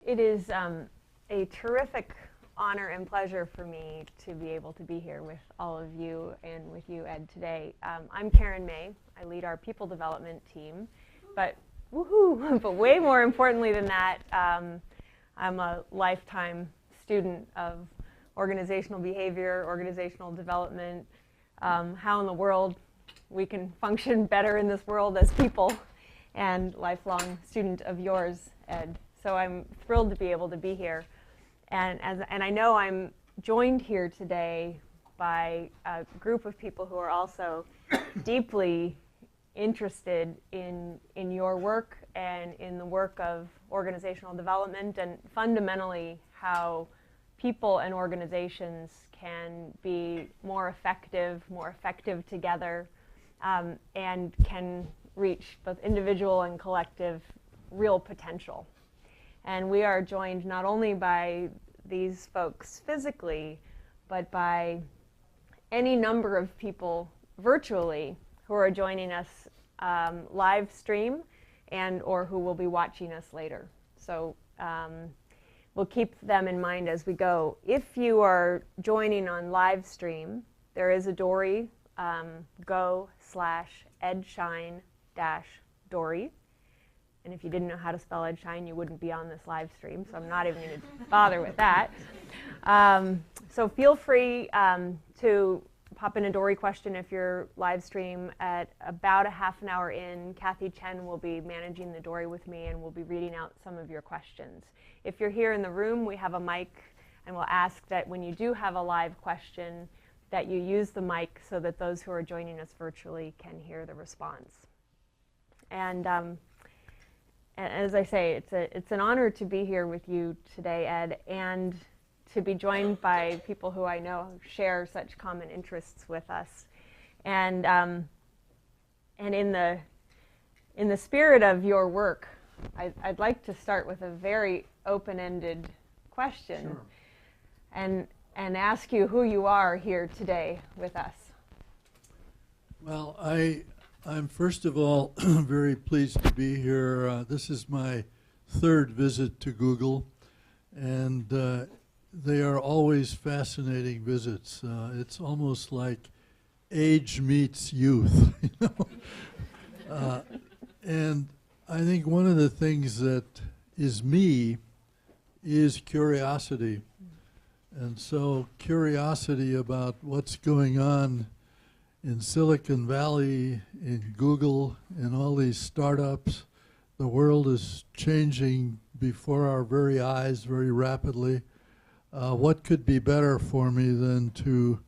It is a terrific honor and pleasure for me to be able to be here with all of you and with you, Ed, today. I'm Karen May. I lead our people development team, but woohoo! But way more importantly than that, I'm a lifetime student of organizational behavior, organizational development, how in the world we can function better in this world as people, and lifelong student of yours, Ed. So I'm thrilled to be able to be here. And I know I'm joined here today by a group of people who are also deeply interested in your work and in the work of organizational development, and fundamentally how people and organizations can be more effective together, and can reach both individual and collective real potential. And we are joined not only by these folks physically, but by any number of people virtually who are joining us live stream and or who will be watching us later. So we'll keep them in mind as we go. If you are joining on live stream, there is a dory, go/Ed Schein-dory. And if you didn't know how to spell Ed Schein, you wouldn't be on this live stream, so I'm not even going to bother with that. So feel free to pop in a Dory question if you're live stream. At about a half an hour in, Kathy Chen will be managing the Dory with me, and we'll be reading out some of your questions. If you're here in the room, we have a mic, and we'll ask that when you do have a live question, that you use the mic so that those who are joining us virtually can hear the response. And as I say, it's an honor to be here with you today, Ed, and to be joined by people who I know share such common interests with us. And in the spirit of your work, I'd like to start with a very open-ended question. Sure. And ask you who you are here today with us. Well, I'm first of all very pleased to be here. This is my third visit to Google, and they are always fascinating visits. It's almost like age meets youth, you know. And I think one of the things that is me is curiosity. And so curiosity about what's going on in Silicon Valley, in Google, in all these startups. The world is changing before our very eyes very rapidly. What could be better for me than to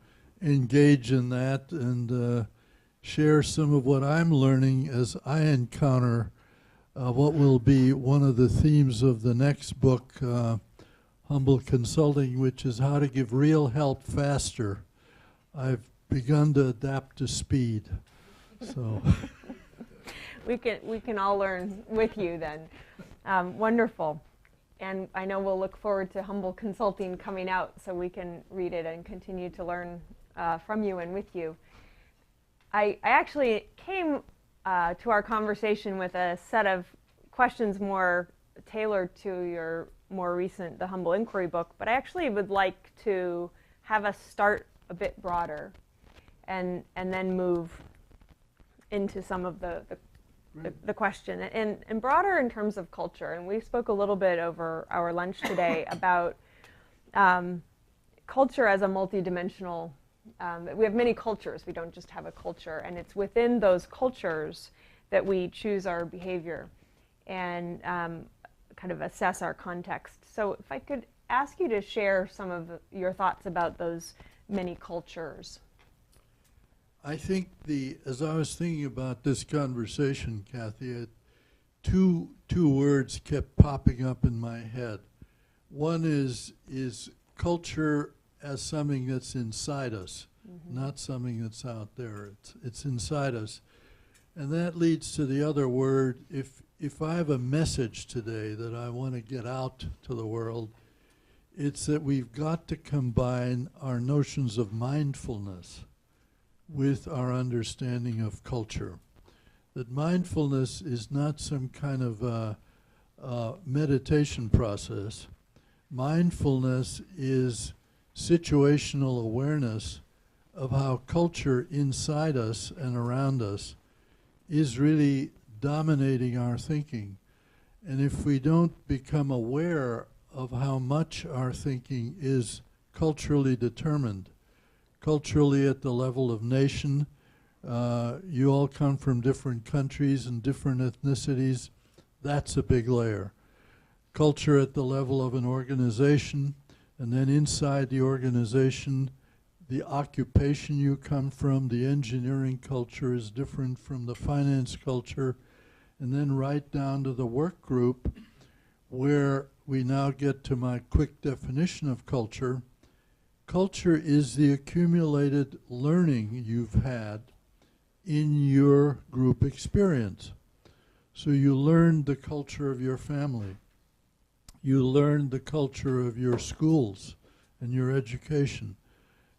engage in that and share some of what I'm learning as I encounter what will be one of the themes of the next book, Humble Consulting, which is how to give real help faster. I've begun to adapt to speed. So we can all learn with you then. Wonderful. And I know we'll look forward to Humble Consulting coming out so we can read it and continue to learn from you and with you. I actually came to our conversation with a set of questions more tailored to your more recent The Humble Inquiry book, but I actually would like to have us start a bit broader and then move into some of the question. And broader in terms of culture. And we spoke a little bit over our lunch today about culture as a multidimensional, we have many cultures, we don't just have a culture, and it's within those cultures that we choose our behavior and kind of assess our context. So if I could ask you to share some of your thoughts about those many cultures. I think as I was thinking about this conversation, Kathy, two words kept popping up in my head. One is culture as something that's inside us, not something that's out there. It's inside us. And that leads to the other word. If I have a message today that I want to get out to the world, it's that we've got to combine our notions of mindfulness with our understanding of culture. That mindfulness is not some kind of meditation process. Mindfulness is situational awareness of how culture inside us and around us is really dominating our thinking. And if we don't become aware of how much our thinking is culturally determined, culturally at the level of nation, you all come from different countries and different ethnicities, that's a big layer. Culture at the level of an organization, and then inside the organization, the occupation you come from, the engineering culture is different from the finance culture, and then right down to the work group, where we now get to my quick definition of culture. Culture is the accumulated learning you've had in your group experience. So you learned the culture of your family. You learned the culture of your schools and your education.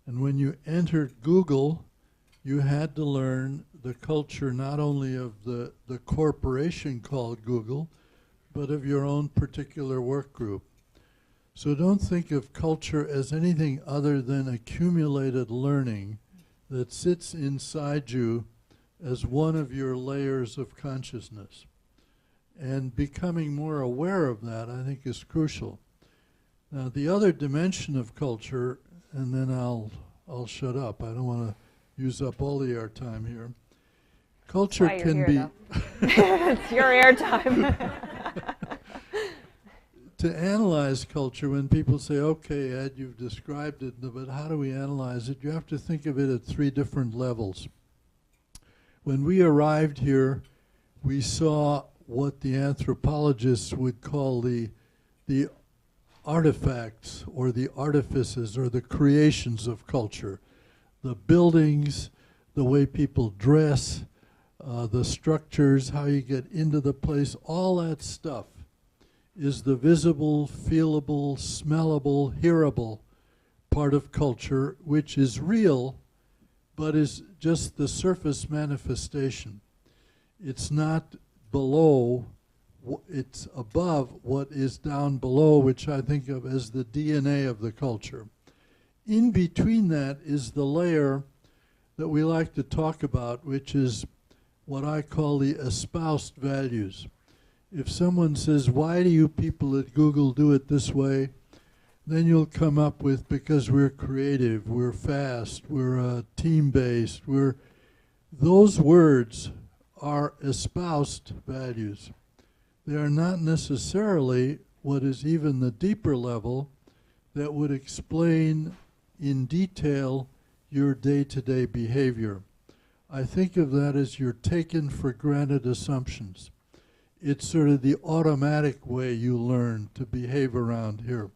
And when you entered Google, you had to learn the culture not only of the corporation called Google, but of your own particular work group. So don't think of culture as anything other than accumulated learning that sits inside you as one of your layers of consciousness. And becoming more aware of that, I think, is crucial. Now, the other dimension of culture, and then I'll shut up. I don't want to use up all the airtime here. Culture can be... It's your airtime. To analyze culture, when people say, okay, Ed, you've described it, but how do we analyze it? You have to think of it at 3 different levels. When we arrived here, we saw what the anthropologists would call the artifacts or the artifices or the creations of culture. The buildings, the way people dress, the structures, how you get into the place, all that stuff is the visible, feelable, smellable, hearable part of culture, which is real, but is just the surface manifestation. It's not below, it's above what is down below, which I think of as the DNA of the culture. In between that is the layer that we like to talk about, which is what I call the espoused values. If someone says, why do you people at Google do it this way? Then you'll come up with, because we're creative, we're fast, we're team-based, those words are espoused values. They are not necessarily what is even the deeper level that would explain in detail your day-to-day behavior. I think of that as your taken for granted assumptions. It's sort of the automatic way you learn to behave around here.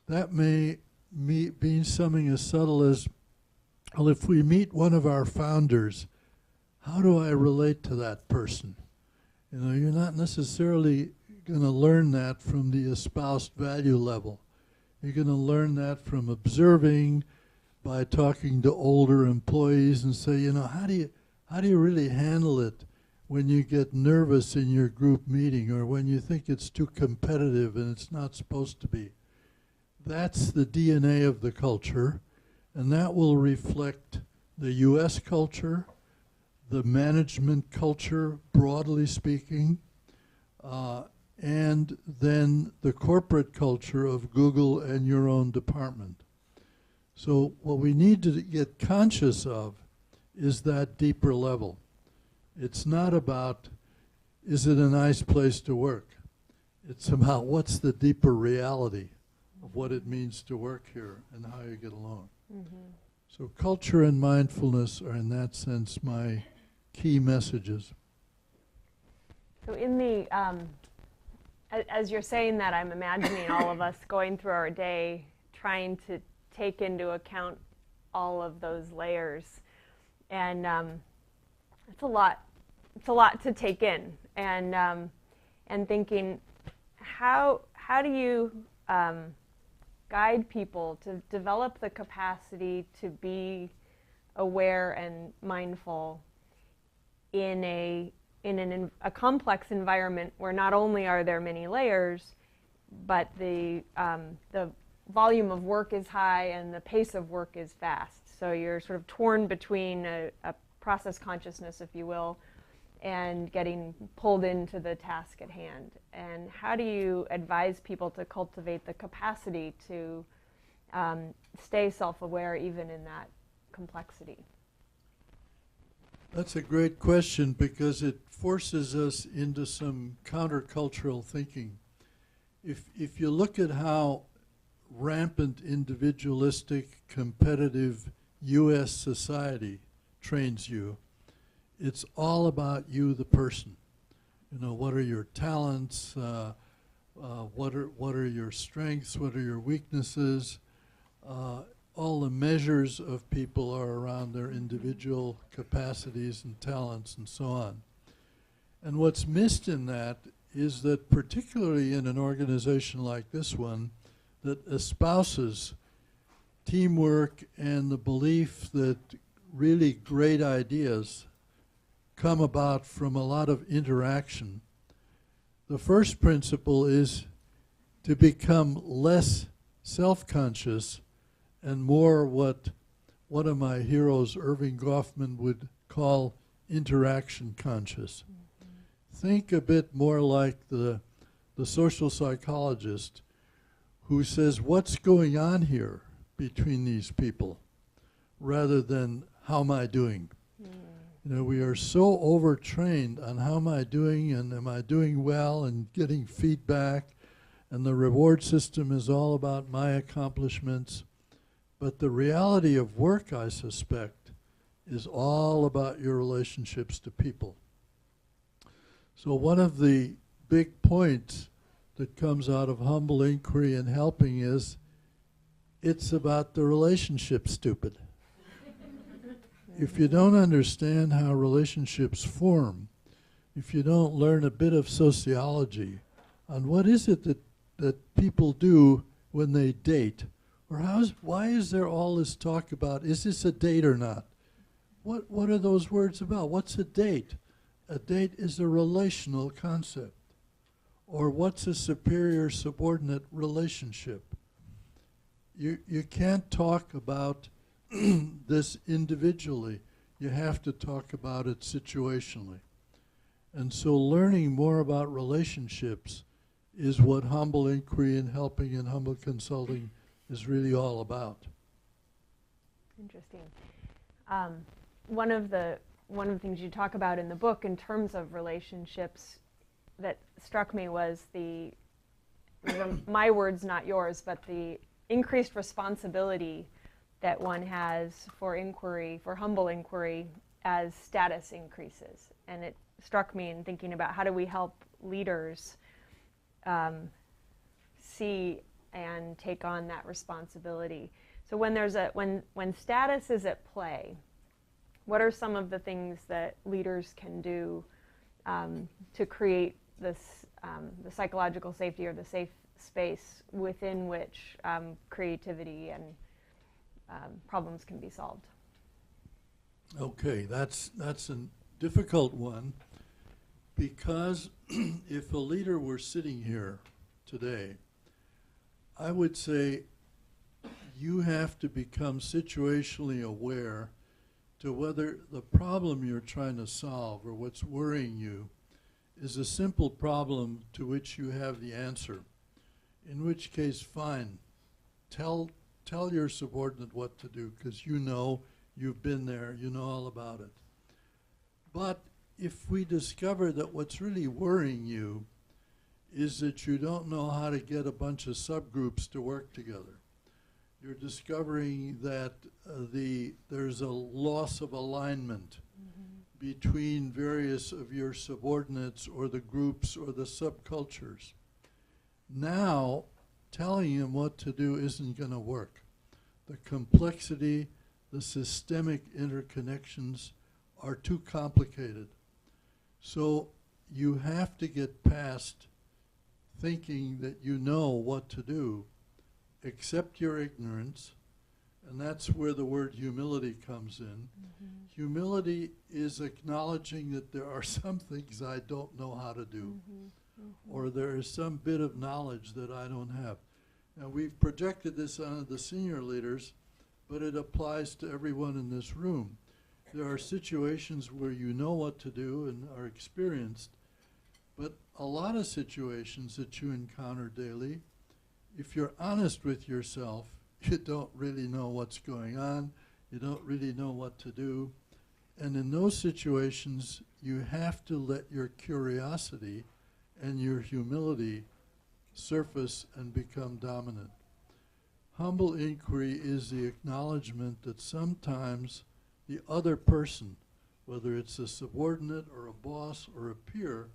That may mean something as subtle as, well, if we meet one of our founders, how do I relate to that person? You know, you're not necessarily going to learn that from the espoused value level. You're going to learn that from observing, by talking to older employees and say, you know, how do you really handle it when you get nervous in your group meeting or when you think it's too competitive and it's not supposed to be? That's the DNA of the culture, and that will reflect the US culture, the management culture, broadly speaking, and then the corporate culture of Google and your own department. So what we need to get conscious of is that deeper level. It's not about, is it a nice place to work? It's about what's the deeper reality of what it means to work here and how you get along. Mm-hmm. So culture and mindfulness are, in that sense, my key messages. So in the, as you're saying that, I'm imagining all of us going through our day trying to take into account all of those layers. And it's a lot to take in. And thinking, how do you guide people to develop the capacity to be aware and mindful in a a complex environment where not only are there many layers, but the volume of work is high and the pace of work is fast. So you're sort of torn between a process consciousness, if you will, and getting pulled into the task at hand. And how do you advise people to cultivate the capacity to stay self-aware even in that complexity? That's a great question because it forces us into some countercultural thinking. If you look at how rampant individualistic, competitive U.S. society trains you, it's all about you, the person. You know, what are your talents? What are your strengths? What are your weaknesses? All the measures of people are around their individual capacities and talents and so on. And what's missed in that is that particularly in an organization like this one that espouses teamwork and the belief that really great ideas come about from a lot of interaction, the first principle is to become less self-conscious and more what one of my heroes, Irving Goffman, would call interaction conscious. Mm-hmm. Think a bit more like the social psychologist who says, what's going on here between these people, rather than how am I doing? Mm. You know, we are so overtrained on how am I doing and am I doing well and getting feedback, and the reward system is all about my accomplishments. But the reality of work, I suspect, is all about your relationships to people. So one of the big points that comes out of humble inquiry and helping is it's about the relationship, stupid. If you don't understand how relationships form, if you don't learn a bit of sociology on what is it that people do when they date, or why is there all this talk about, is this a date or not? What are those words about? What's a date? A date is a relational concept. Or what's a superior-subordinate relationship? You can't talk about this individually. You have to talk about it situationally. And so learning more about relationships is what humble inquiry and helping and humble consulting is really all about. Interesting. One of the things you talk about in the book in terms of relationships that struck me was my words, not yours, but the increased responsibility that one has for inquiry, for humble inquiry, as status increases. And it struck me in thinking about how do we help leaders see and take on that responsibility. So when status is at play, what are some of the things that leaders can do to create this the psychological safety or the safe space within which creativity and problems can be solved? Okay, that's a difficult one, because if a leader were sitting here today, I would say you have to become situationally aware to whether the problem you're trying to solve or what's worrying you is a simple problem to which you have the answer. In which case, fine, tell your subordinate what to do, because you know, you've been there, you know all about it. But if we discover that what's really worrying you is that you don't know how to get a bunch of subgroups to work together, you're discovering that there's a loss of alignment between various of your subordinates or the groups or the subcultures. Now, telling him what to do isn't going to work. The complexity, the systemic interconnections are too complicated. So you have to get past thinking that you know what to do, accept your ignorance, And that's where the word humility comes in. Humility is acknowledging that there are some things I don't know how to do, or there is some bit of knowledge that I don't have. Now, we've projected this on the senior leaders, but it applies to everyone in this room. There are situations where you know what to do and are experienced, but a lot of situations that you encounter daily, if you're honest with yourself, you don't really know what's going on, you don't really know what to do, and in those situations, you have to let your curiosity and your humility surface and become dominant. Humble inquiry is the acknowledgement that sometimes the other person, whether it's a subordinate or a boss or a peer,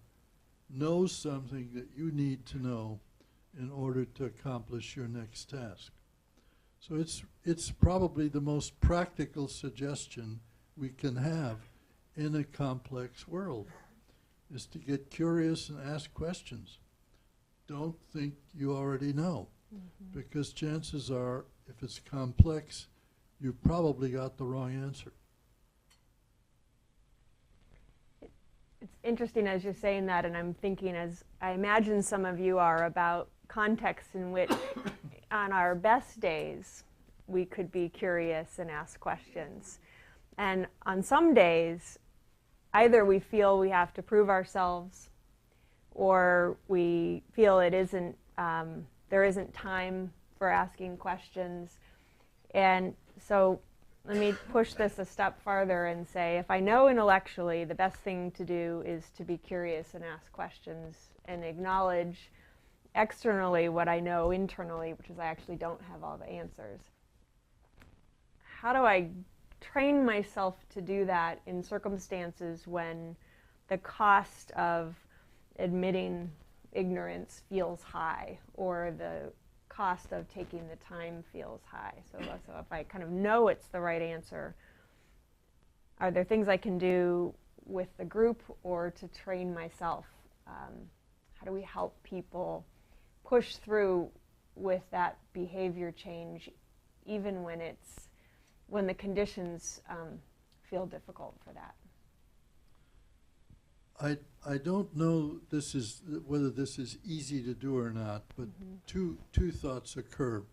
knows something that you need to know in order to accomplish your next task. So it's probably the most practical suggestion we can have in a complex world, is to get curious and ask questions. Don't think you already know, because chances are, if it's complex, you've probably got the wrong answer. It's interesting as you're saying that, and I'm thinking, as I imagine some of you are, about contexts in which on our best days we could be curious and ask questions. And on some days, either we feel we have to prove ourselves, or we feel it isn't, there isn't time for asking questions. And so let me push this a step farther and say, if I know intellectually, the best thing to do is to be curious and ask questions and acknowledge externally what I know internally, which is I actually don't have all the answers. How do I train myself to do that in circumstances when the cost of admitting ignorance feels high, or the cost of taking the time feels high? So if I kind of know it's the right answer, are there things I can do with the group or to train myself? How do we help people push through with that behavior change, even when the conditions feel difficult for that? I don't know whether this is easy to do or not, but two thoughts occur.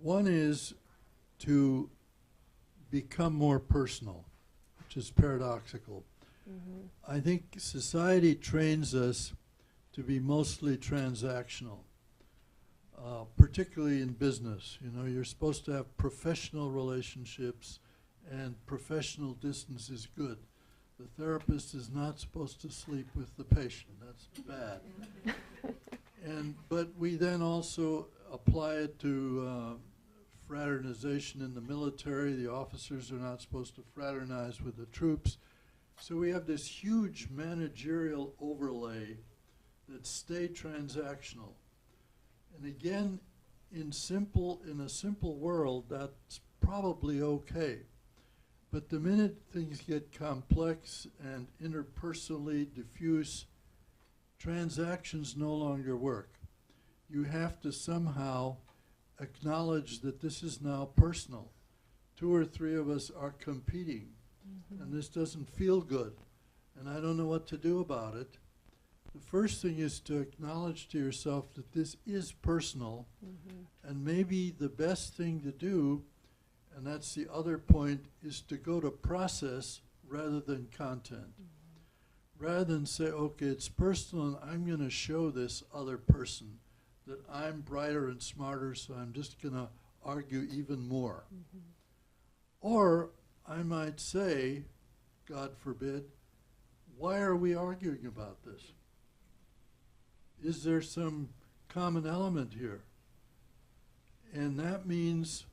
One is to become more personal, which is paradoxical. I think society trains us to be mostly transactional, particularly in business. You know, you're supposed to have professional relationships, and professional distance is good. The therapist is not supposed to sleep with the patient. That's bad. But we then also apply it to fraternization in the military. The officers are not supposed to fraternize with the troops. So we have this huge managerial overlay that stay transactional. And again, in a simple world, that's probably okay. But the minute things get complex and interpersonally diffuse, transactions no longer work. You have to somehow acknowledge that this is now personal. 2 or 3 of us are competing, and this doesn't feel good, and I don't know what to do about it. The first thing is to acknowledge to yourself that this is personal, and maybe the best thing to do, and that's the other point, is to go to process rather than content. Rather than say, okay, it's personal and I'm going to show this other person that I'm brighter and smarter, so I'm just going to argue even more. Or I might say, God forbid, why are we arguing about this? Is there some common element here? And that means,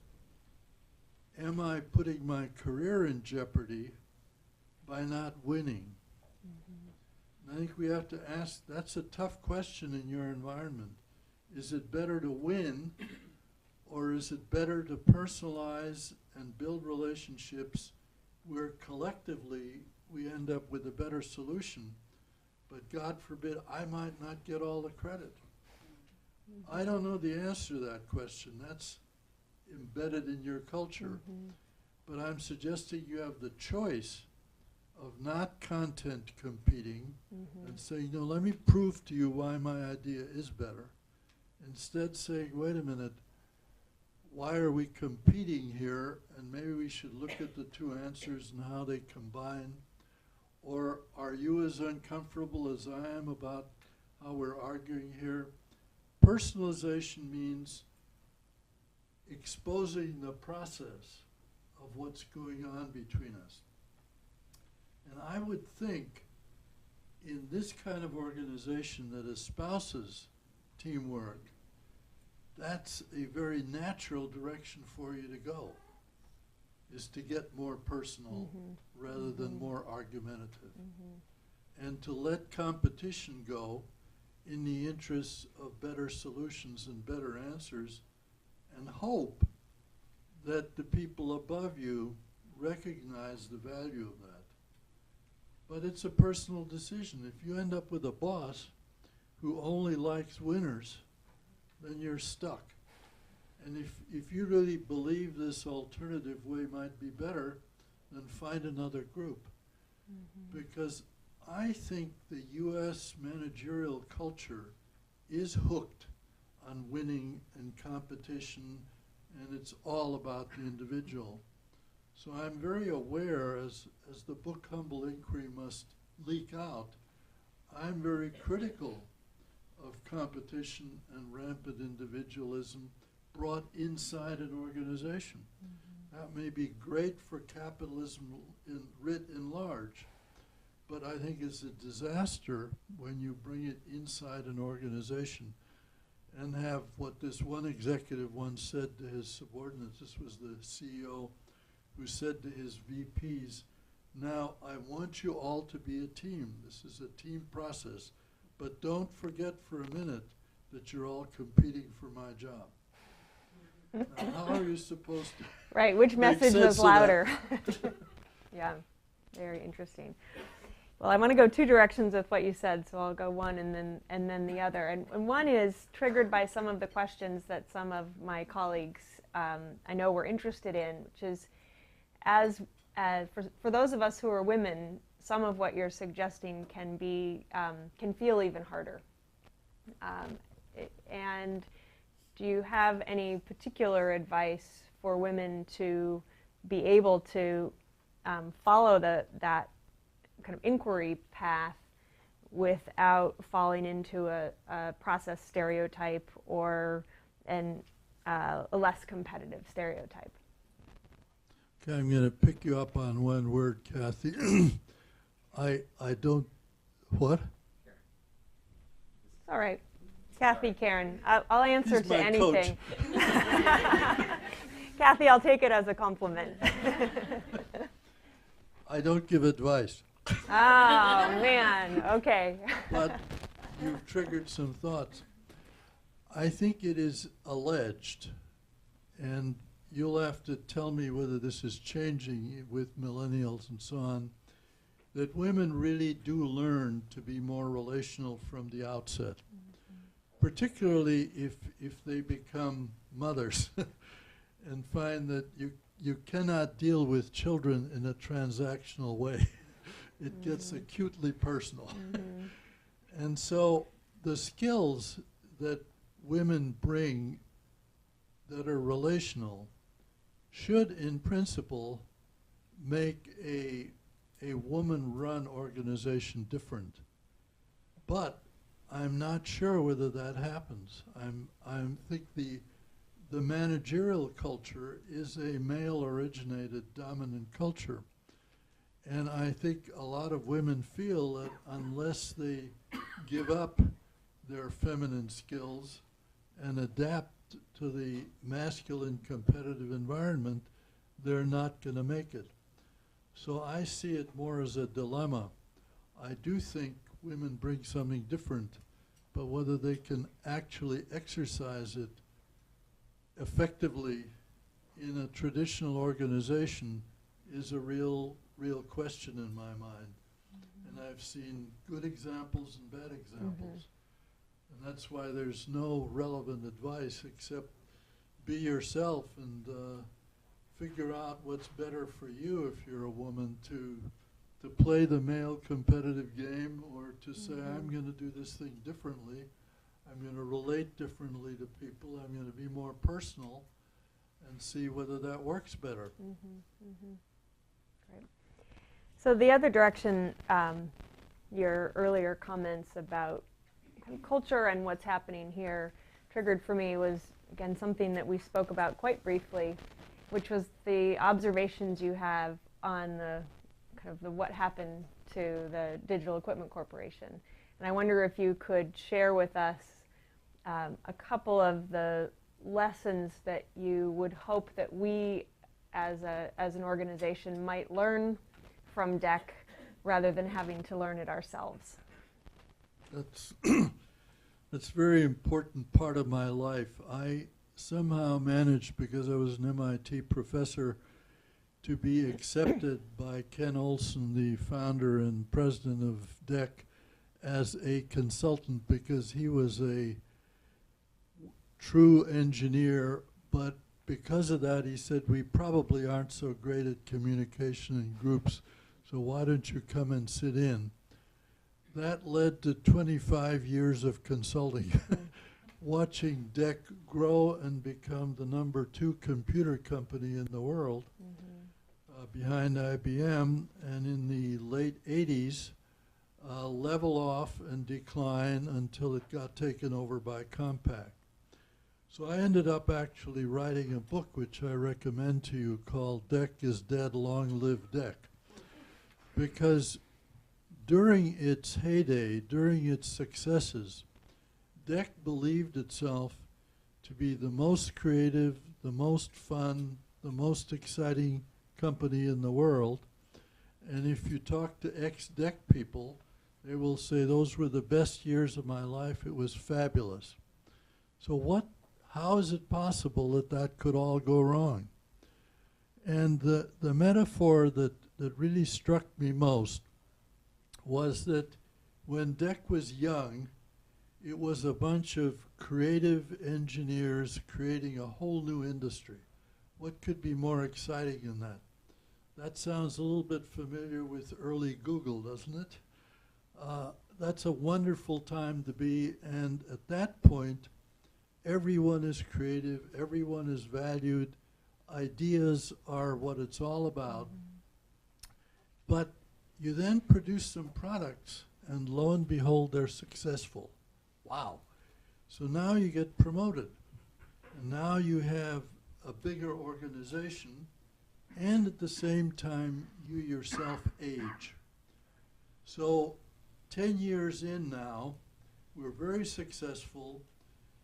am I putting my career in jeopardy by not winning? And I think we have to ask, that's a tough question in your environment. Is it better to win, or is it better to personalize and build relationships where collectively we end up with a better solution? But God forbid, I might not get all the credit. I don't know the answer to that question. embedded in your culture. But I'm suggesting you have the choice of not content competing and saying, no, let me prove to you why my idea is better. Instead saying, wait a minute, why are we competing here? And maybe we should look at the two answers and how they combine. Or are you as uncomfortable as I am about how we're arguing here? Personalization means exposing the process of what's going on between us. And I would think in this kind of organization that espouses teamwork, that's a very natural direction for you to go, is to get more personal rather than more argumentative. And to let competition go in the interests of better solutions and better answers, and hope that the people above you recognize the value of that. But it's a personal decision. If you end up with a boss who only likes winners, then you're stuck. And if you really believe this alternative way might be better, then find another group. Because I think the US managerial culture is hooked on winning and competition, and it's all about the individual. So I'm very aware, as the book Humble Inquiry must leak out, I'm very critical of competition and rampant individualism brought inside an organization. That may be great for capitalism writ large, but I think it's a disaster when you bring it inside an organization and have what this one executive once said to his subordinates. This was the CEO who said to his VPs, now I want you all to be a team. This is a team process, but don't forget for a minute that you're all competing for my job. Now, how are you supposed to Right, which message was louder? Yeah, very interesting. Well, I want to go two directions with what you said, so I'll go one and then the other. And one is triggered by some of the questions that some of my colleagues I know were interested in, which is for those of us who are women, some of what you're suggesting can feel even harder. And do you have any particular advice for women to be able to follow that kind of inquiry path without falling into a process stereotype or a less competitive stereotype? Okay, I'm going to pick you up on one word, Kathy. I don't, what? All right. Kathy, Karen, I'll answer He's to my anything. Kathy, I'll take it as a compliment. I don't give advice. Oh, man, okay. But you've triggered some thoughts. I think it is alleged, and you'll have to tell me whether this is changing with millennials and so on, that women really do learn to be more relational from the outset, particularly if they become mothers and find that you cannot deal with children in a transactional way. It gets acutely personal. And so the skills that women bring that are relational should, in principle, make a woman-run organization different. But I'm not sure whether that happens. I think the managerial culture is a male-originated dominant culture. And I think a lot of women feel that unless they give up their feminine skills and adapt to the masculine competitive environment, they're not going to make it. So I see it more as a dilemma. I do think women bring something different, but whether they can actually exercise it effectively in a traditional organization is a real question in my mind. And I've seen good examples and bad examples. And that's why there's no relevant advice except be yourself and figure out what's better for you if you're a woman, to play the male competitive game, or to say, I'm going to do this thing differently. I'm going to relate differently to people. I'm going to be more personal and see whether that works better. Great. So the other direction, your earlier comments about kind of culture and what's happening here triggered for me was, again, something that we spoke about quite briefly, which was the observations you have on the kind of the what happened to the Digital Equipment Corporation. And I wonder if you could share with us a couple of the lessons that you would hope that we as an organization might learn from DEC rather than having to learn it ourselves. That's that's a very important part of my life. I somehow managed, because I was an MIT professor, to be accepted by Ken Olson, the founder and president of DEC, as a consultant, because he was a true engineer, but because of that, he said, we probably aren't so great at communication in groups, so why don't you come and sit in? That led to 25 years of consulting, watching DEC grow and become the #2 computer company in the world, behind IBM, and in the late 80s, level off and decline until it got taken over by Compaq. So I ended up actually writing a book which I recommend to you called DEC is Dead, Long Live DEC. Because during its heyday, during its successes, DEC believed itself to be the most creative, the most fun, the most exciting company in the world. And if you talk to ex-DEC people, they will say those were the best years of my life. It was fabulous. So how is it possible that that could all go wrong? And the metaphor that really struck me most was that when DEC was young, it was a bunch of creative engineers creating a whole new industry. What could be more exciting than that? That sounds a little bit familiar with early Google, doesn't it? That's a wonderful time to be, and at that point, everyone is creative, everyone is valued, ideas are what it's all about. But you then produce some products, and lo and behold, they're successful. Wow. So now you get promoted, and now you have a bigger organization, and at the same time, you yourself age. So 10 years in now, we're very successful,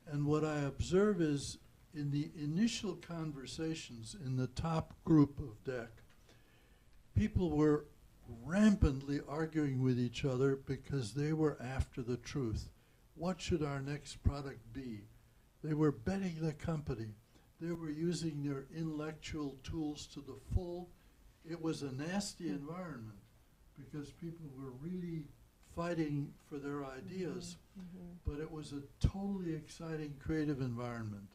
and what I observe is in the initial conversations in the top group of DEC, people were rampantly arguing with each other because they were after the truth. What should our next product be? They were betting the company. They were using their intellectual tools to the full. It was a nasty environment because people were really fighting for their ideas, but it was a totally exciting, creative environment.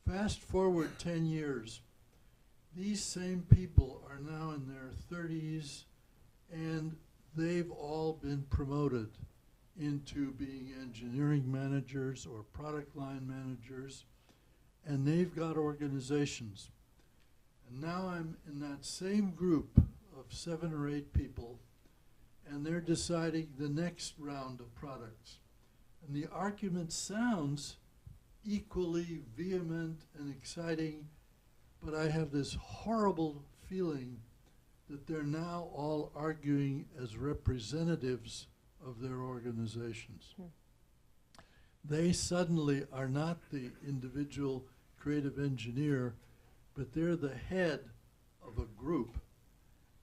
Fast forward 10 years, these same people are now in their 30s, and they've all been promoted into being engineering managers or product line managers, and they've got organizations. And now I'm in that same group of 7 or 8 people, and they're deciding the next round of products. And the argument sounds equally vehement and exciting, but I have this horrible feeling that they're now all arguing as representatives of their organizations. They suddenly are not the individual creative engineer, but they're the head of a group,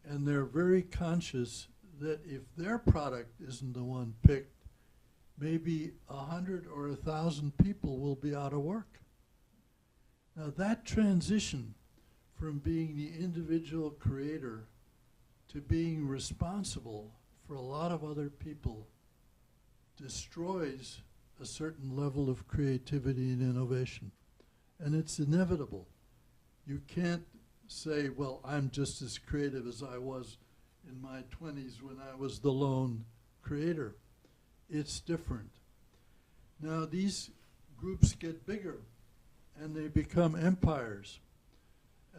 and they're very conscious that if their product isn't the one picked, maybe 100 or 1,000 people will be out of work. Now that transition from being the individual creator to being responsible for a lot of other people destroys a certain level of creativity and innovation. and it's inevitable. You can't say, well, I'm just as creative as I was in my 20s when I was the lone creator. It's different. Now these groups get bigger and they become empires.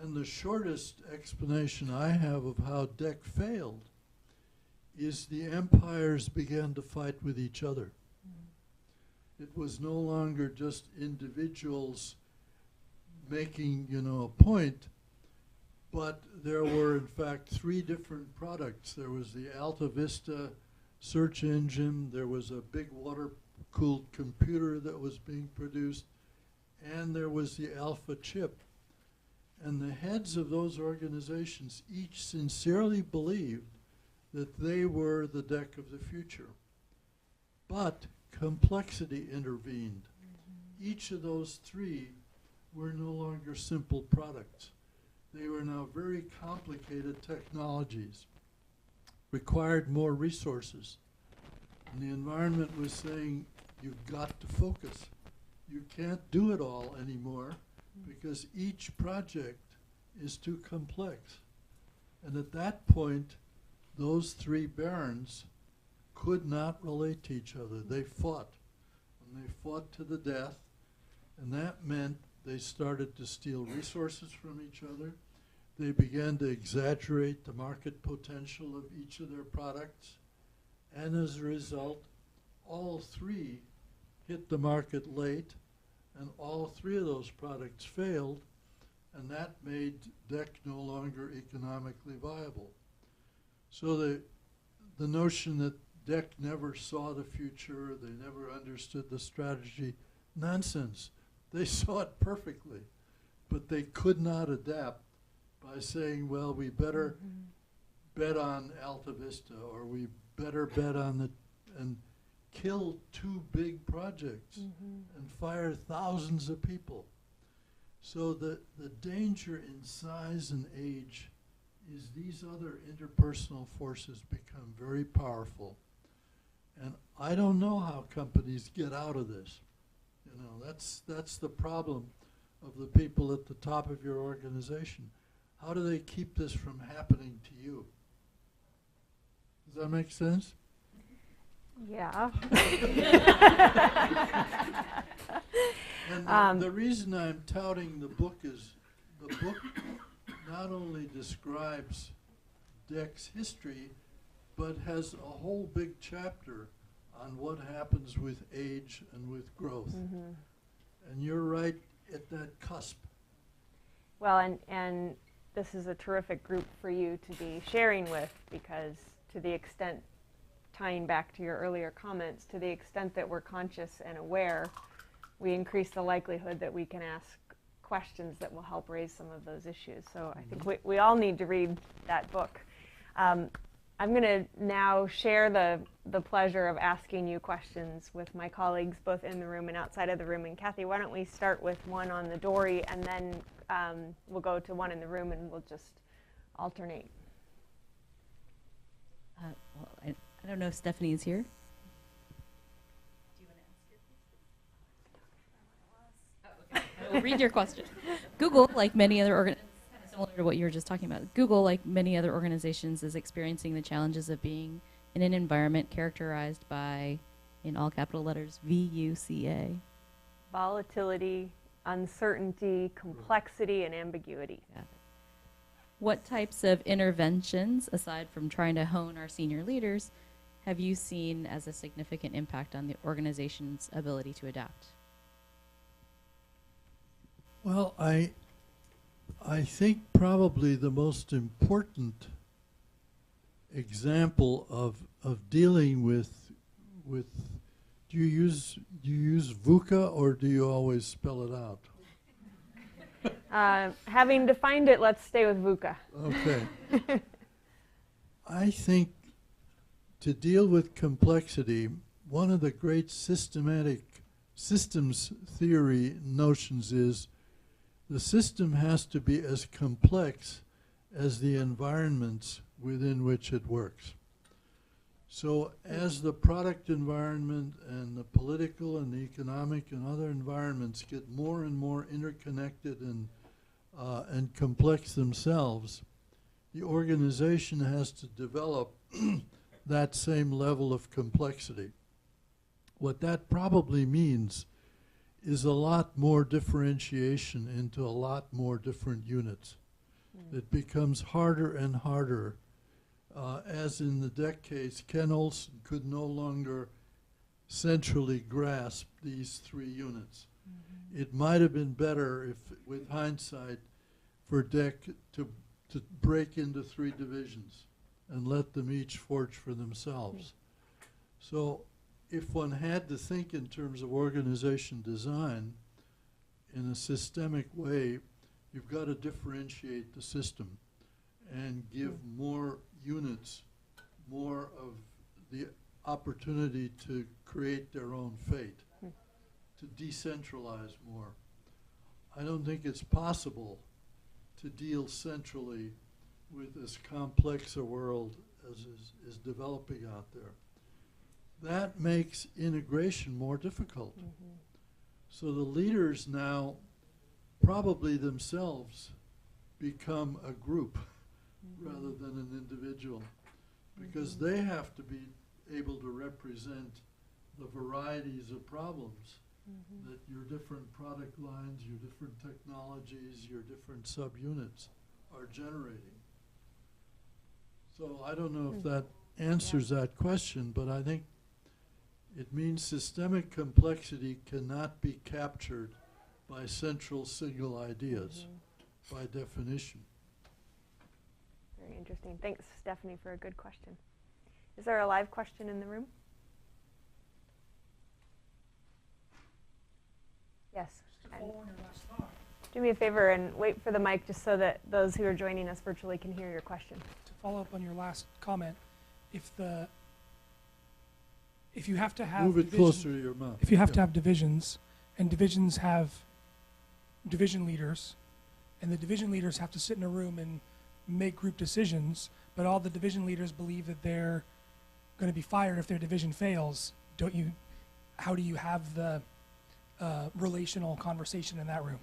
And the shortest explanation I have of how DEC failed is the empires began to fight with each other. It was no longer just individuals making, a point, but there were in fact 3 different products. There was the Alta Vista search engine, there was a big water-cooled computer that was being produced, and there was the Alpha chip. And the heads of those organizations each sincerely believed that they were the DEC of the future. But complexity intervened. Each of those 3 were no longer simple products. They were now very complicated technologies, required more resources. And the environment was saying, you've got to focus. You can't do it all anymore because each project is too complex. And at that point, those 3 barons could not relate to each other. They fought, and they fought to the death, and that meant they started to steal resources from each other. They began to exaggerate the market potential of each of their products, and as a result, all 3 hit the market late, and all 3 of those products failed, and that made DEC no longer economically viable. So the notion that DEC never saw the future, they never understood the strategy, nonsense. They saw it perfectly, but they could not adapt by saying, well, we better bet on Alta Vista, or we better bet on and kill 2 big projects and fire thousands of people. So the danger in size and age is these other interpersonal forces become very powerful. And I don't know how companies get out of this. That's the problem of the people at the top of your organization. How do they keep this from happening to you? Does that make sense? Yeah. And the reason I'm touting the book is the book not only describes DEC's history, but has a whole big chapter on what happens with age and with growth. And you're right at that cusp. Well, and this is a terrific group for you to be sharing with, because to the extent, tying back to your earlier comments, to the extent that we're conscious and aware, we increase the likelihood that we can ask questions that will help raise some of those issues. So I think we all need to read that book. I'm going to now share the pleasure of asking you questions with my colleagues, both in the room and outside of the room. And Kathy, why don't we start with one on the dory, and then we'll go to one in the room, and we'll just alternate. Well, I don't know if Stephanie is here. Do you want to ask your question? I will read your question. Google, like many other organizations, kind of similar to what you were just talking about, Google, like many other organizations, is experiencing the challenges of being in an environment characterized by, in all capital letters, VUCA. Volatility, uncertainty, complexity, and ambiguity. Yeah. What types of interventions, aside from trying to hone our senior leaders, have you seen as a significant impact on the organization's ability to adapt? Well, I think probably the most important example of dealing with do you use VUCA, or do you always spell it out? Having defined it, let's stay with VUCA. Okay. I think to deal with complexity, one of the great systems theory notions is the system has to be as complex as the environments within which it works. So as the product environment and the political and the economic and other environments get more and more interconnected and complex themselves, the organization has to develop that same level of complexity. What that probably means is a lot more differentiation into a lot more different units. It becomes harder and harder. As in the DEC case, Ken Olson could no longer centrally grasp these three units. It might have been better, if, with hindsight, for DEC to break into three divisions and let them each forge for themselves. So if one had to think in terms of organization design in a systemic way, you've got to differentiate the system and give more units more of the opportunity to create their own fate, to decentralize more. I don't think it's possible to deal centrally with as complex a world as is developing out there. That makes integration more difficult. So the leaders now probably themselves become a group rather than an individual, because they have to be able to represent the varieties of problems that your different product lines, your different technologies, your different subunits are generating. So I don't know if that answers that question, but I think it means systemic complexity cannot be captured by central single ideas, by definition. Very interesting. Thanks, Stephanie, for a good question. Is there a live question in the room? Yes. Just to follow on your last thought. Do me a favor and wait for the mic just so that those who are joining us virtually can hear your question. To follow up on your last comment, if you have to have Move it closer to your mouth. if you have to have divisions, and divisions have division leaders, and the division leaders have to sit in a room and make group decisions, but all the division leaders believe that they're going to be fired if their division fails, how do you have the relational conversation in that room?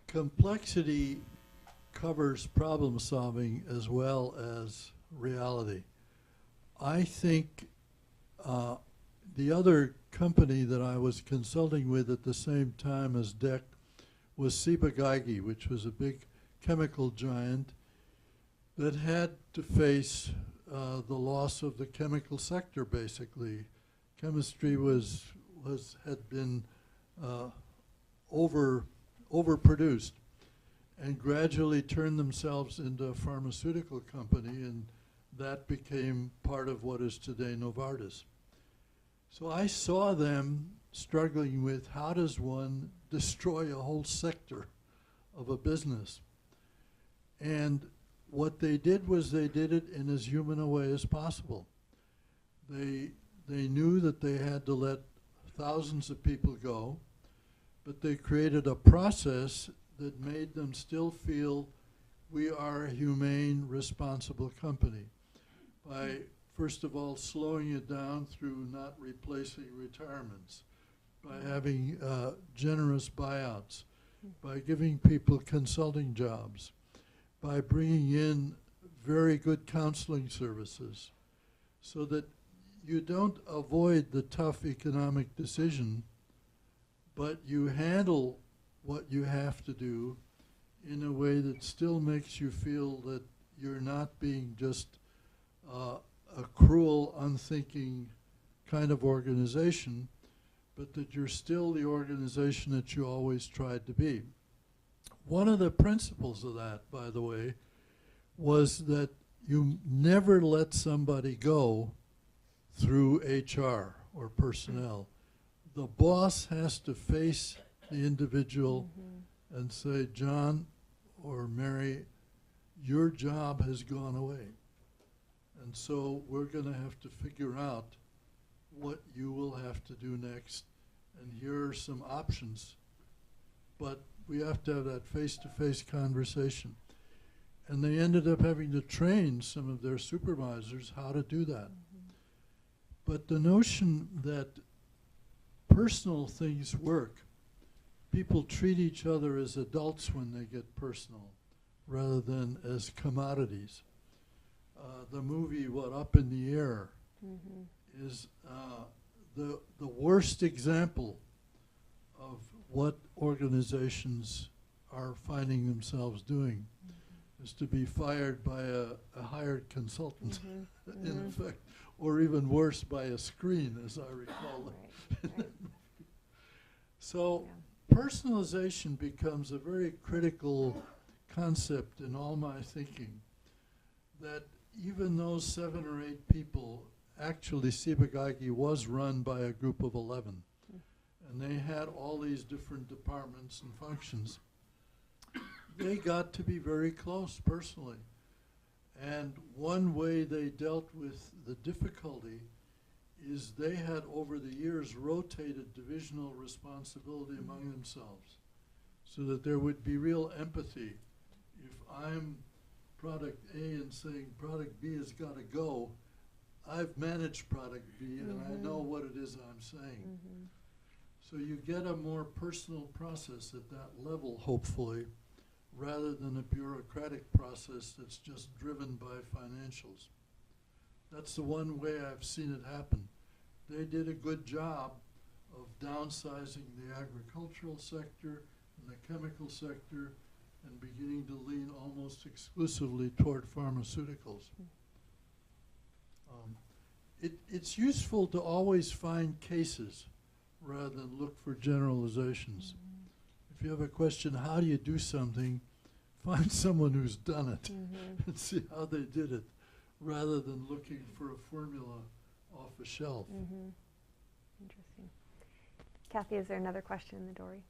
Complexity covers problem solving as well as reality. I think the other company that I was consulting with at the same time as DEC was Ciba-Geigy, which was a big chemical giant that had to face the loss of the chemical sector, basically. Chemistry had been overproduced and gradually turned themselves into a pharmaceutical company, and that became part of what is today Novartis. So I saw them struggling with how does one destroy a whole sector of a business. And what they did was they did it in as human a way as possible. They knew that they had to let thousands of people go, but they created a process that made them still feel we are a humane, responsible company by, first of all, slowing it down through not replacing retirements, by having generous buyouts, by giving people consulting jobs, by bringing in very good counseling services, so that you don't avoid the tough economic decision, but you handle what you have to do in a way that still makes you feel that you're not being just a cruel, unthinking kind of organization, but that you're still the organization that you always tried to be. One of the principles of that, by the way, was that you never let somebody go through HR or personnel. The boss has to face the individual and say, John or Mary, your job has gone away. And so we're going to have to figure out what you will have to do next. And here are some options. But we have to have that face-to-face conversation. And they ended up having to train some of their supervisors how to do that. But the notion that personal things work, people treat each other as adults when they get personal rather than as commodities. The movie, Up in the Air, is the worst example of what organizations are finding themselves doing, is to be fired by a hired consultant, in effect, or even worse, by a screen, as I recall. Right. So personalization becomes a very critical concept in all my thinking, that even those 7 or 8 people, actually Ciba-Geigy was run by a group of 11, and they had all these different departments and functions. They got to be very close personally. And one way they dealt with the difficulty is they had over the years rotated divisional responsibility among themselves so that there would be real empathy. If I'm product A and saying product B has got to go, I've managed product B and I know what it is I'm saying. So you get a more personal process at that level, hopefully, rather than a bureaucratic process that's just driven by financials. That's the one way I've seen it happen. They did a good job of downsizing the agricultural sector and the chemical sector and beginning to lean almost exclusively toward pharmaceuticals. It's useful to always find cases rather than look for generalizations. If you have a question, how do you do something, find someone who's done it and see how they did it, rather than looking for a formula off a shelf. Interesting. Kathy, is there another question in the dory?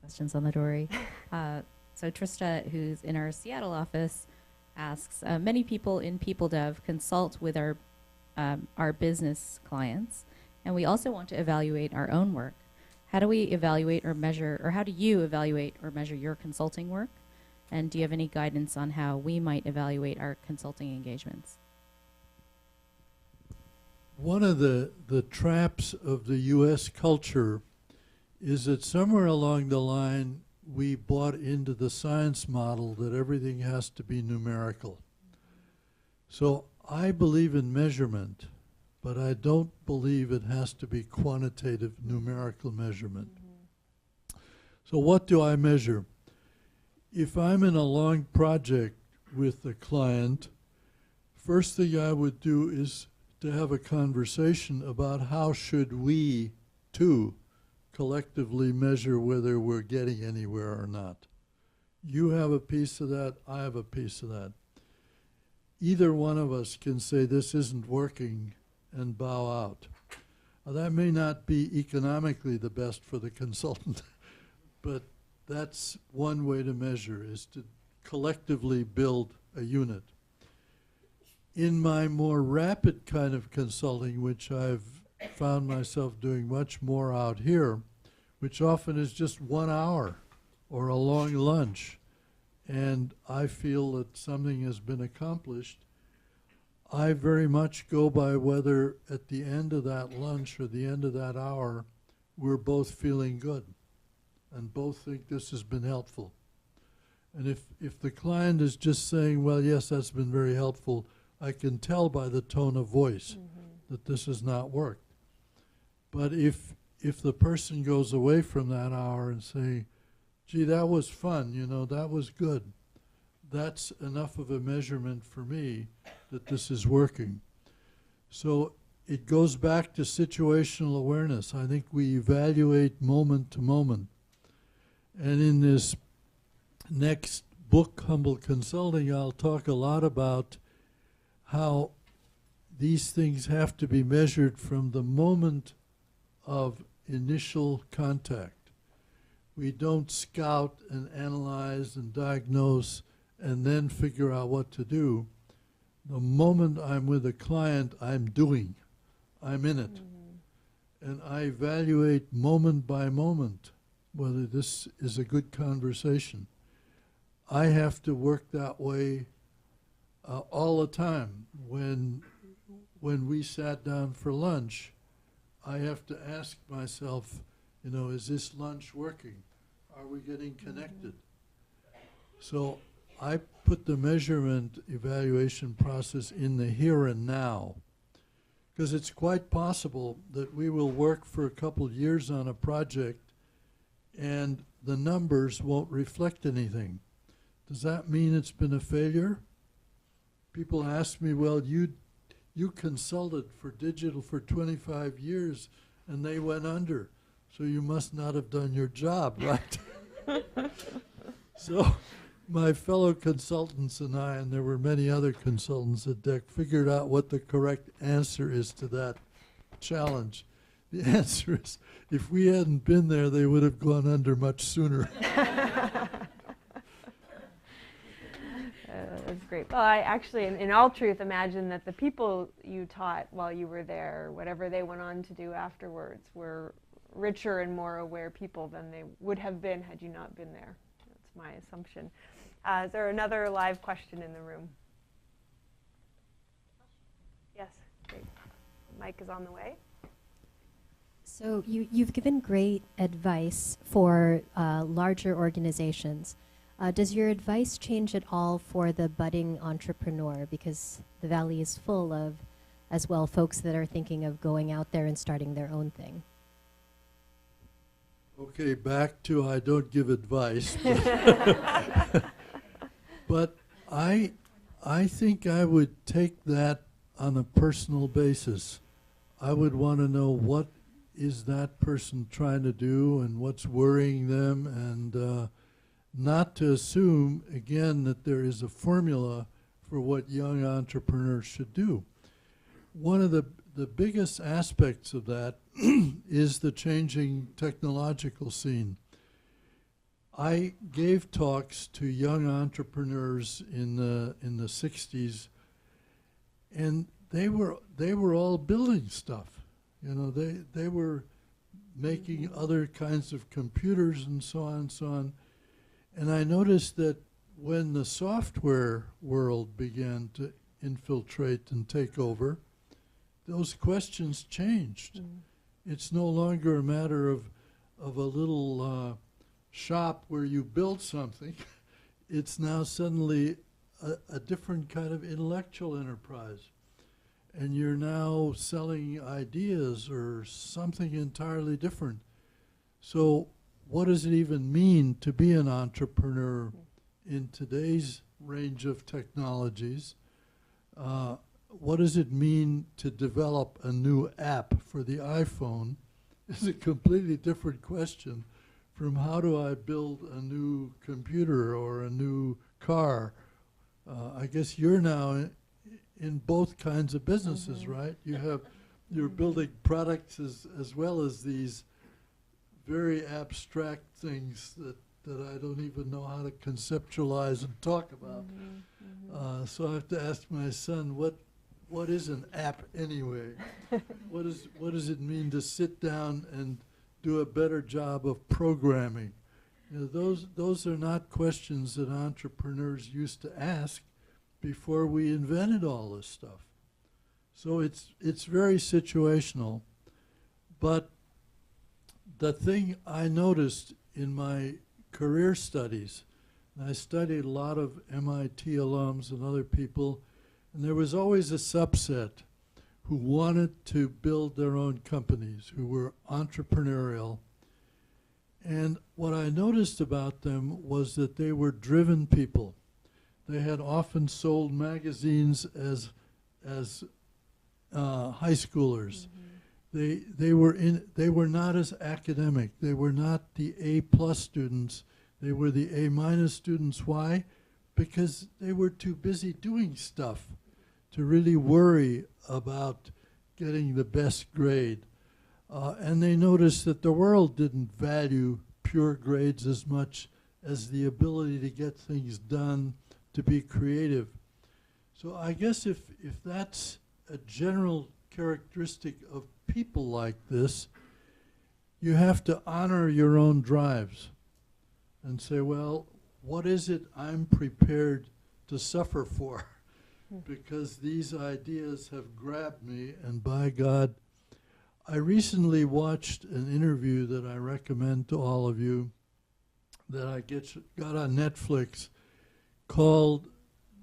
Questions on the dory. So Trista, who's in our Seattle office, asks, many people in People Dev consult with our business clients, and we also want to evaluate our own work. How do we evaluate or measure, or how do you evaluate or measure your consulting work? And do you have any guidance on how we might evaluate our consulting engagements? One of the traps of the U.S. culture is that somewhere along the line we bought into the science model that everything has to be numerical. So I believe in measurement, but I don't believe it has to be quantitative numerical measurement. So what do I measure? If I'm in a long project with a client, first thing I would do is to have a conversation about how should we, too, collectively measure whether we're getting anywhere or not. You have a piece of that, I have a piece of that. Either one of us can say this isn't working and bow out. Now, that may not be economically the best for the consultant, but that's one way to measure, is to collectively build a unit. In my more rapid kind of consulting, which I've found myself doing much more out here, which often is just 1 hour or a long lunch, and I feel that something has been accomplished, I very much go by whether at the end of that lunch or the end of that hour, we're both feeling good and both think this has been helpful. And if the client is just saying, well, yes, that's been very helpful, I can tell by the tone of voice that this has not worked. But if the person goes away from that hour and saying, gee, that was fun, you know, that was good, that's enough of a measurement for me that this is working. So it goes back to situational awareness. I think we evaluate moment to moment. And in this next book, Humble Consulting, I'll talk a lot about how these things have to be measured from the moment of initial contact. We don't scout and analyze and diagnose and then figure out what to do. The moment I'm with a client, I'm doing. I'm in it. And I evaluate moment by moment whether this is a good conversation. I have to work that way all the time. When we sat down for lunch, I have to ask myself, is this lunch working? Are we getting connected? So I put the measurement evaluation process in the here and now, because it's quite possible that we will work for a couple years on a project and the numbers won't reflect anything. Does that mean it's been a failure? People ask me, well, you consulted for digital for 25 years and they went under, so you must not have done your job, right? So my fellow consultants and I, and there were many other consultants at DEC, figured out what the correct answer is to that challenge. The answer is, if we hadn't been there, they would have gone under much sooner. That's great. Well, I actually, in all truth, imagine that the people you taught while you were there, whatever they went on to do afterwards, were richer and more aware people than they would have been had you not been there. That's my assumption. Is there another live question in the room? Yes, great. Mic is on the way. So you've given great advice for larger organizations. Does your advice change at all for the budding entrepreneur? Because the Valley is full of, as well, folks that are thinking of going out there and starting their own thing. Okay, back to I don't give advice. But I think I would take that on a personal basis. I would want to know what is that person trying to do and what's worrying them, and not to assume, again, that there is a formula for what young entrepreneurs should do. One of the biggest aspects of that is the changing technological scene. I gave talks to young entrepreneurs in the 60s, and they were all building stuff. They were making other kinds of computers and so on and so on. And I noticed that when the software world began to infiltrate and take over, those questions changed. It's no longer a matter of a little shop where you build something. It's now suddenly a different kind of intellectual enterprise. And you're now selling ideas or something entirely different. So what does it even mean to be an entrepreneur in today's range of technologies? What does it mean to develop a new app for the iPhone is a completely different question from how do I build a new computer or a new car. I guess you're now in both kinds of businesses, right? You're building products as well as these very abstract things that I don't even know how to conceptualize and talk about. So I have to ask my son, what is an app anyway? What does it mean to sit down and do a better job of programming? Those are not questions that entrepreneurs used to ask before we invented all this stuff. So it's very situational. But the thing I noticed in my career studies, and I studied a lot of MIT alums and other people, and there was always a subset who wanted to build their own companies, who were entrepreneurial. And what I noticed about them was that they were driven people. They had often sold magazines as high schoolers. They were not as academic. They were not the A+ students. They were the A- students. Why? Because they were too busy doing stuff to really worry about getting the best grade. And they noticed that the world didn't value pure grades as much as the ability to get things done, to be creative. So I guess if that's a general characteristic of people like this, you have to honor your own drives and say, well, what is it I'm prepared to suffer for? Because these ideas have grabbed me, and by God, I recently watched an interview that I recommend to all of you that I got on Netflix called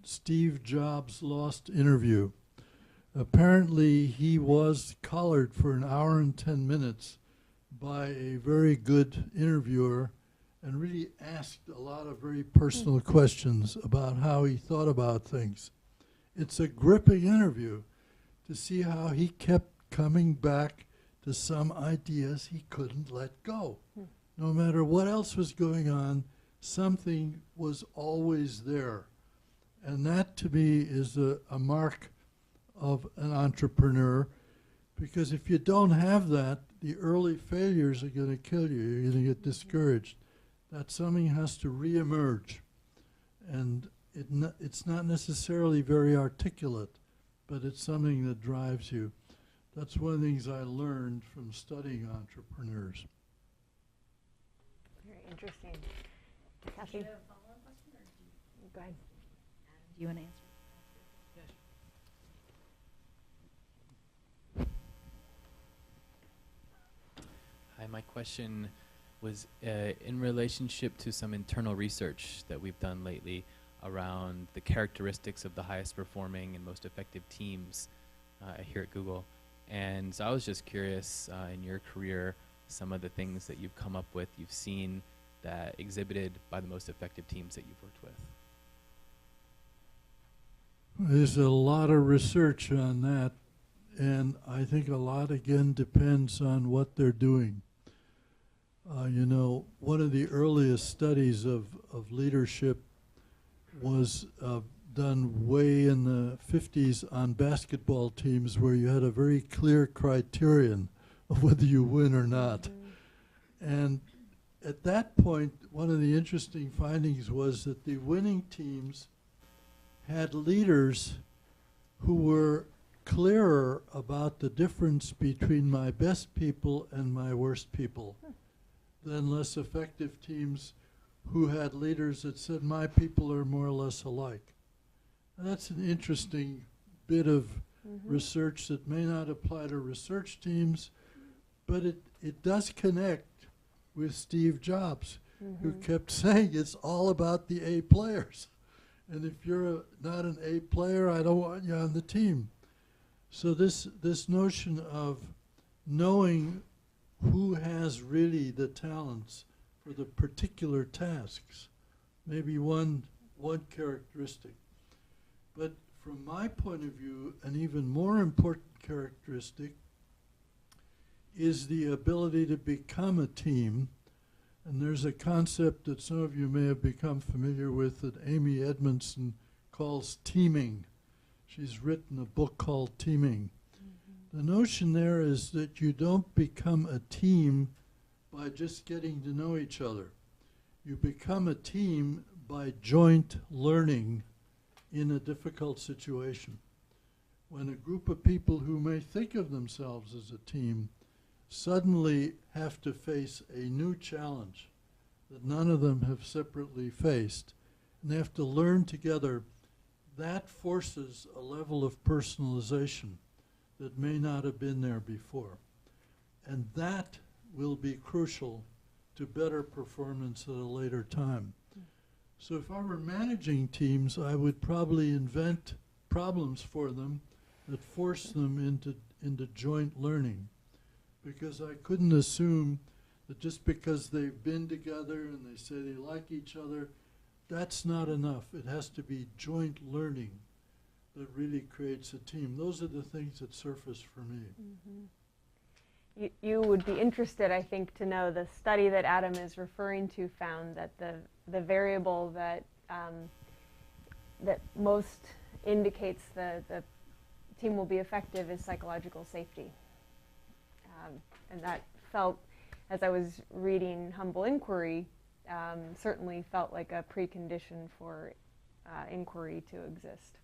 Steve Jobs' Lost Interview. Apparently, he was collared for an hour and 10 minutes by a very good interviewer and really asked a lot of very personal questions about how he thought about things. It's a gripping interview to see how he kept coming back to some ideas he couldn't let go. No matter what else was going on, something was always there. And that, to me, is a mark of an entrepreneur, because if you don't have that, the early failures are going to kill you. You're going to get discouraged. That something has to reemerge. And it's not necessarily very articulate, but it's something that drives you. That's one of the things I learned from studying entrepreneurs. Very interesting. Kathy? Do you have a follow-up question, or do Go ahead. you want to answer? Hi, my question was in relationship to some internal research that we've done lately around the characteristics of the highest performing and most effective teams here at Google. And so I was just curious, in your career, some of the things that you've come up with, you've seen that exhibited by the most effective teams that you've worked with. There's a lot of research on that, and I think a lot, again, depends on what they're doing. You know, one of the earliest studies of leadership was done way in the 50s on basketball teams, where you had a very clear criterion of whether you win or not. And at that point, one of the interesting findings was that the winning teams had leaders who were clearer about the difference between my best people and my worst people than less effective teams who had leaders that said my people are more or less alike. And that's an interesting bit of research that may not apply to research teams, but it does connect with Steve Jobs, who kept saying it's all about the A players. And if you're not an A player, I don't want you on the team. So this notion of knowing who has really the talents for the particular tasks, maybe one characteristic. But from my point of view, an even more important characteristic is the ability to become a team. And there's a concept that some of you may have become familiar with that Amy Edmondson calls teaming. She's written a book called Teaming. The notion there is that you don't become a team by just getting to know each other. You become a team by joint learning in a difficult situation. When a group of people who may think of themselves as a team suddenly have to face a new challenge that none of them have separately faced, and they have to learn together, that forces a level of personalization that may not have been there before. And that will be crucial to better performance at a later time. So if I were managing teams, I would probably invent problems for them that force them into joint learning, because I couldn't assume that just because they've been together and they say they like each other, that's not enough. It has to be joint learning that really creates a team. Those are the things that surface for me. You would be interested, I think, to know the study that Adam is referring to found that the variable that that most indicates the team will be effective is psychological safety. And that felt, as I was reading Humble Inquiry, certainly felt like a precondition for inquiry to exist.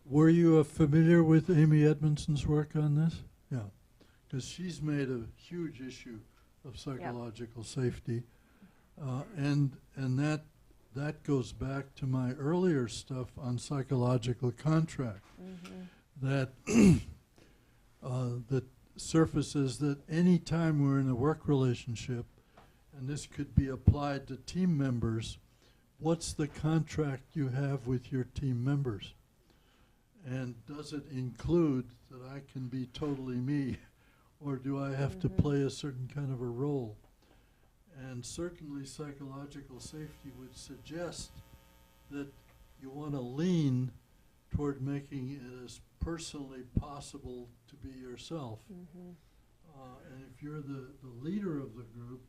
Were you familiar with Amy Edmondson's work on this? Yeah, because she's made a huge issue of psychological safety, and that that goes back to my earlier stuff on psychological contract. That that surfaces that any time we're in a work relationship, and this could be applied to team members, what's the contract you have with your team members? And does it include that I can be totally me, or do I have to play a certain kind of a role? And certainly psychological safety would suggest that you want to lean toward making it as personally possible to be yourself. And if you're the leader of the group,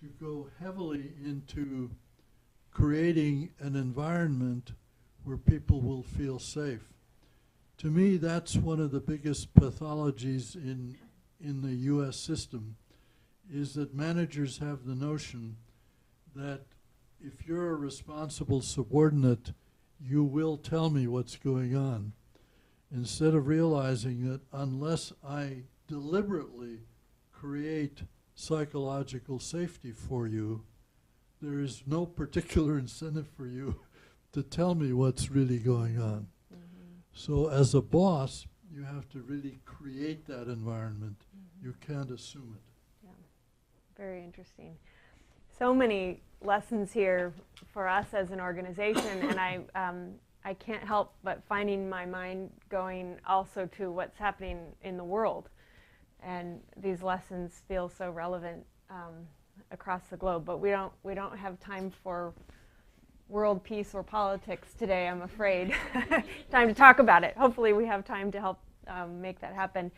to go heavily into creating an environment where people will feel safe. To me, that's one of the biggest pathologies in the US system, is that managers have the notion that if you're a responsible subordinate, you will tell me what's going on, instead of realizing that unless I deliberately create psychological safety for you, there is no particular incentive for you to tell me what's really going on. So as a boss, you have to really create that environment. You can't assume it. Yeah, very interesting. So many lessons here for us as an organization, and I can't help but finding my mind going also to what's happening in the world. And these lessons feel so relevant across the globe, but we don't have time for world peace or politics today, I'm afraid. Time to talk about it. Hopefully we have time to help make that happen.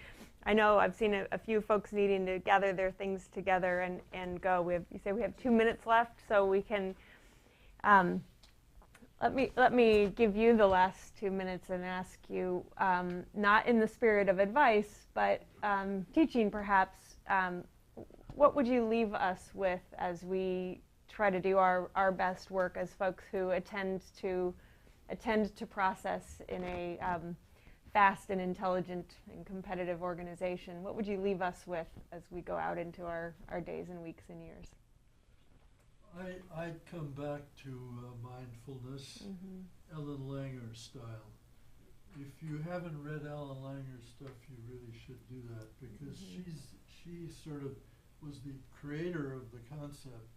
I know I've seen a few folks needing to gather their things together and go. You say we have 2 minutes left, so we can let me give you the last 2 minutes and ask you, not in the spirit of advice, but teaching perhaps, what would you leave us with as we try to do our best work as folks who attend to process in a fast and intelligent and competitive organization? What would you leave us with as we go out into our days and weeks and years? I'd come back to mindfulness, Ellen Langer style. If you haven't read Ellen Langer's stuff, you really should do that, because she sort of was the creator of the concept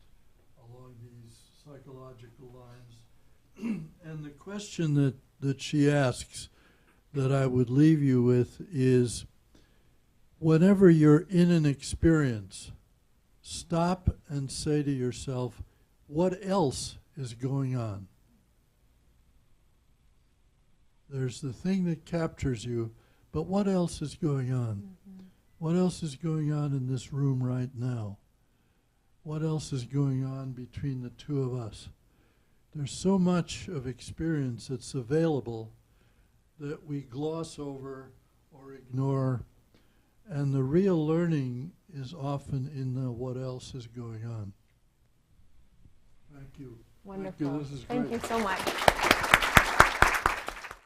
along these psychological lines. And the question that she asks that I would leave you with is, whenever you're in an experience, stop and say to yourself, what else is going on? There's the thing that captures you, but what else is going on? What else is going on in this room right now? What else is going on between the two of us? There's so much of experience that's available that we gloss over or ignore, and the real learning is often in the what else is going on. Thank you. Wonderful. Thank you. This is Thank great. you so much.